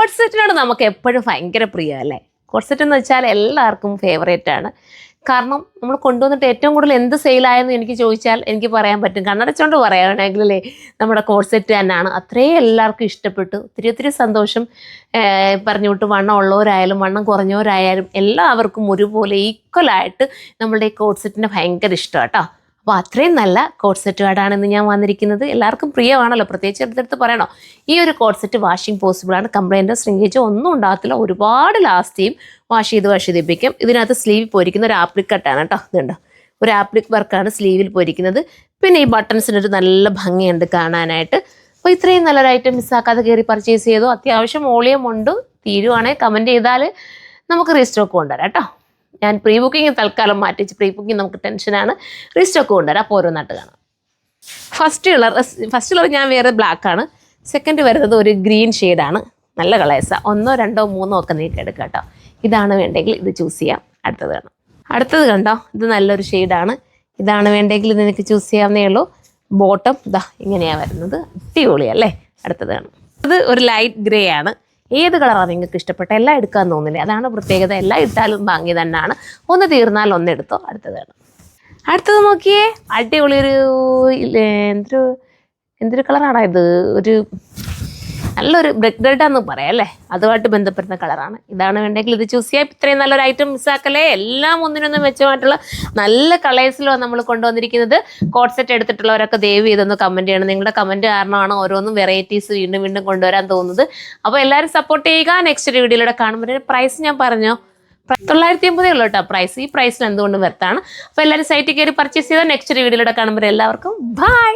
Code സെറ്റിനോട് നമുക്ക് എപ്പോഴും ഭയങ്കര പ്രിയമല്ലേ. കോഡ് സെറ്റ് എന്ന് വെച്ചാൽ എല്ലാവർക്കും ഫേവറേറ്റ് ആണ്. കാരണം നമ്മൾ കൊണ്ടുവന്നിട്ട് ഏറ്റവും കൂടുതൽ എന്ത് സെയിലായെന്ന് എനിക്ക് ചോദിച്ചാൽ എനിക്ക് പറയാൻ പറ്റും. കണ്ണടച്ചുകൊണ്ട് പറയുകയാണെങ്കിലേ നമ്മുടെ കോഡ് സെറ്റ് തന്നെയാണ്. അത്രയും എല്ലാവർക്കും ഇഷ്ടപ്പെട്ടു. ഒത്തിരി സന്തോഷം. പറഞ്ഞു വിട്ട് വണ്ണം ഉള്ളവരായാലും വണ്ണം കുറഞ്ഞവരായാലും എല്ലാവർക്കും ഒരുപോലെ ഈക്വലായിട്ട് നമ്മളുടെ ഈ കോഡ് സെറ്റിനെ ഭയങ്കര ഇഷ്ടം കേട്ടോ. അപ്പോൾ അത്രയും നല്ല കോഡ് സെറ്റുമായിട്ടാണ് ഇന്ന് ഞാൻ വന്നിരിക്കുന്നത്. എല്ലാവർക്കും പ്രിയമാണല്ലോ, പ്രത്യേകിച്ച് എടുത്തെടുത്ത് പറയണോ. ഈ ഒരു കോഡ് സെറ്റ് വാഷിംഗ് പോസിബിളാണ്. കംപ്ലൈൻറ്റോ ശ്രിങ്കേജോ ഒന്നും ഉണ്ടാകത്തില്ല. ഒരുപാട് ലാസ്റ്റ് ചെയ്യും. വാഷ് ചെയ്തിപ്പിക്കും. ഇതിനകത്ത് സ്ലീവിൽ പോയിരിക്കുന്ന ഒരു ആപ്ലിക് കട്ടാണ് കേട്ടോ. ഇതുണ്ടോ, ഒരു ആപ്ലിക് വർക്കാണ് സ്ലീവിൽ പോയിരിക്കുന്നത്. പിന്നെ ഈ ബട്ടൺസിനൊരു നല്ല ഭംഗിയുണ്ട് കാണാനായിട്ട്. അപ്പോൾ ഇത്രയും നല്ലൊരു ഐറ്റം മിസ്സാക്കാതെ കയറി പർച്ചേസ് ചെയ്തു. അത്യാവശ്യം വോളിയം ഉണ്ട്. തീരുവാണെങ്കിൽ കമൻറ്റ് ചെയ്താൽ നമുക്ക് റീസ്റ്റോക്ക് കൊണ്ടുവരാം കേട്ടോ. ഞാൻ പ്രീ ബുക്കിംഗ് തൽക്കാലം മാറ്റിച്ച്, പ്രീ ബുക്കിംഗ് നമുക്ക് ടെൻഷനാണ്. റീസ്റ്റോക്ക് കൊണ്ടുവരാം. അപ്പോൾ ഓരോന്നായിട്ട് കാണാം. ഫസ്റ്റ് കളർ ഞാൻ വേറെ ബ്ലാക്കാണ്. സെക്കൻഡ് വരുന്നത് ഒരു ഗ്രീൻ ഷെയ്ഡാണ്. നല്ല കളേഴ്സാണ്. 1, 2, 3 ഒക്കെ നിങ്ങൾക്ക് എടുക്കാം കേട്ടോ. ഇതാണ് വേണ്ടെങ്കിൽ ഇത് ചൂസ് ചെയ്യാം. അടുത്തത് കണ്ടോ, ഇത് നല്ലൊരു ഷെയ്ഡാണ്. ഇതാണ് വേണ്ടെങ്കിൽ ഇത് നിങ്ങൾക്ക് ചൂസ് ചെയ്യാവുന്നേ ഉള്ളൂ. ബോട്ടം ഇതാ ഇങ്ങനെയാണ് വരുന്നത്. അടിപൊളിയല്ലേ. അടുത്തത് കാണാം. ഇത് ഒരു ലൈറ്റ് ഗ്രേ ആണ്. ഏത് കളറാണ് നിങ്ങൾക്ക് ഇഷ്ടപ്പെട്ട എല്ലാം എടുക്കാൻ തോന്നില്ലേ. അതാണ് പ്രത്യേകത. എല്ലാം ഇട്ടാലും ഭംഗി തന്നെയാണ്. ഒന്ന് തീർന്നാൽ ഒന്നെടുത്തോ. അടുത്തത് നോക്കിയേ, അടിപൊളി ഒരു എന്തൊരു കളറാണ് ഇത്. ഒരു നല്ലൊരു ബ്രെഡ് ബ്രെഡാന്ന് പറയാം അല്ലേ. അതുമായിട്ട് ബന്ധപ്പെടുന്ന കളറാണ്. ഇതാണ് വേണ്ടെങ്കിൽ ഇത് ചൂസ് ചെയ്യാം. ഇത്രയും നല്ലൊരു ഐറ്റം മിസ്സാക്കല്ലേ. എല്ലാം ഒന്നിനൊന്നും മെച്ചമായിട്ടുള്ള നല്ല കളേഴ്സിലാണ് നമ്മൾ കൊണ്ടുവന്നിരിക്കുന്നത്. കോഡ് സെറ്റ് എടുത്തിട്ടുള്ളവരൊക്കെ ദയവ് ചെയ്തൊന്ന് കമൻറ്റ് ചെയ്യണം. നിങ്ങളുടെ കമൻറ്റ് കാരണമാണ് ഓരോന്നും വെറൈറ്റീസ് വീണ്ടും കൊണ്ടുവരാൻ തോന്നുന്നത്. അപ്പോൾ എല്ലാവരും സപ്പോർട്ട് ചെയ്യുക. നെക്സ്റ്റ് വീഡിയോയിലൂടെ കാണുമ്പോൾ പ്രൈസ് ഞാൻ പറഞ്ഞോ, 950 ഉള്ളൂ കേട്ടോ പ്രൈസ്. ഈ പ്രൈസിൽ എന്തുകൊണ്ടും വർത്താണ്. അപ്പോൾ എല്ലാവരും സൈറ്റിൽ കയറി പർച്ചേസ് ചെയ്താൽ നെക്സ്റ്റ് വീഡിയോയിലൂടെ കാണുമ്പോൾ എല്ലാവർക്കും ബൈ.